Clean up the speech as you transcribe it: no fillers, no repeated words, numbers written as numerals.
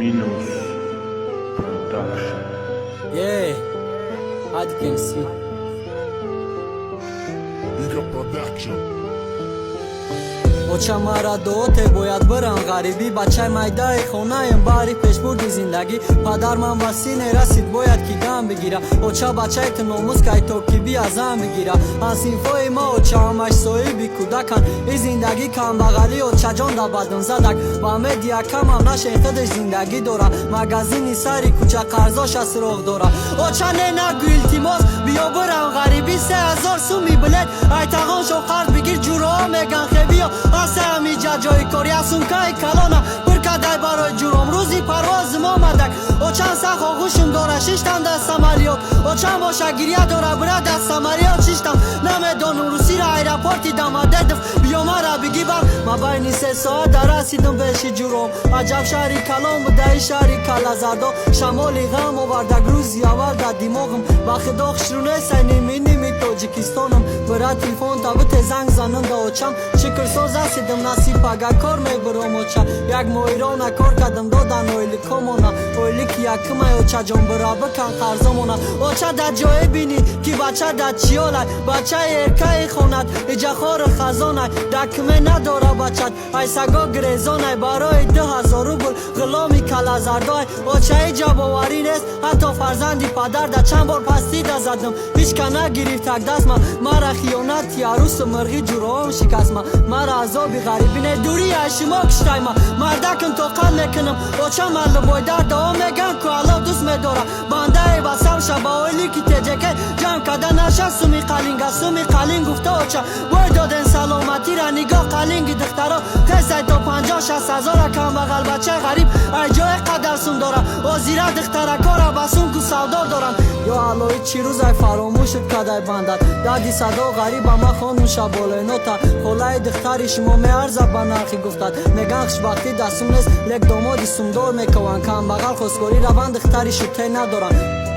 Minus Production. Yeah, as you can see. Bigger production. Оча мара дооте бояд бирам ғарибӣ бачаи майдаи хонаем баҳри пешбурди зиндагӣ падар ман васӣ нерасид бояд ки гам бигира оча бачаи тиномус кай токибӣ азам бигира ҳамсинфои ма оча ҳамаш соҳиби кӯдакан и зиндагӣ камбағалӣ очаҷон да бадун задак ба мед якамам нашен худаш зиндагӣ дора магазини сари кӯча қарзоша суроғ дора оча не нагӯ илтимос биё бирам ғарибӣ 3000 суми билет ай тағоншо қарз бигир ҷуроҳо меган хебиё асамиҷа ҷои кори асумкаи калона биркадай барои ҷуром рӯзи парвозим омадак очан сах оғӯшум дора шиштам дар самалиёт очан боша гирья дора бира дар самалиёт шиштам намедонум русира аэропорти дамадедов биё мара бигӣ бар ма байни 3 соат дар расидум пеши ҷуром аҷаб шаҳри калон будаи шаҳри калазардо шамоли ғам овардак рӯзи аввал дар димоғим ба худо хушрунесай ними тоҷикистонам бира телефон табите занг занам да очам шикрсоз асидим насиб ага кор мебиром оча як моҳирона кор кардам додан ойликомона ойлики якимай очаҷон бира бикан қарзомона оча дар ҷое бинӣ ки бача дар чиёлай бачаи эркаи хонат иҷахори хазонай дакме надора бачат ай саго гирезонай барои 2000 рубл ғуломи калазардоай очаи ҷабоварӣ нест ҳатто фарзанди падар да чанд бор пастида задам ҳичка нагирифтак дастма мара хиёнати арӯсу мирғи ҷуроҳом шикастма мара азоби ғарибӣ не дурияи шумо киштайма мардакам тоқат мекунам оча маллубой дар давом меган ку алло дӯст медора бандаи басамша ба ойлики теҷеке ҷамъ карда наша суми қалинга суми қалин гуфта оча бой доден саломатира нигоҳ қалинги духтаро хесай то 50-60 ҳазора камбағал бачаи ғариб ай ҷое қадар сум дора озира духтаракора ба сумку савдо доранд ё аллои чӣ рӯзай фаромӯшид кадай бандад дарди садо ғариба ма хонум шаболенота холаи духтари шумо меарзад ба нархи гуфтад меган хушбахтӣ дар сум нест лек домоди сумдор мекаванд камбағал хускорӣ раванд духтари шуте надоранд